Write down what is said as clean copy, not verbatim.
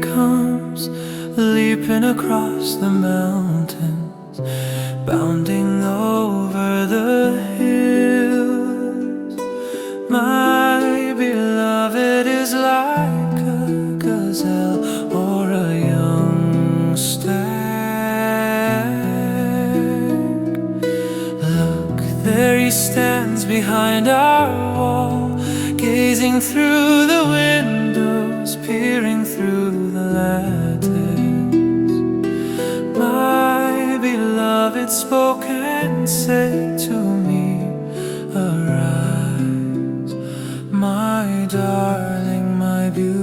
comes, leaping across the mountains, bounding over the hills. My beloved is like a gazelle or a young stag. Look, there he stands behind our wall, gazing through the windows, peering through the lattice. My beloved spoke and said to me, arise, my darling, my beauty.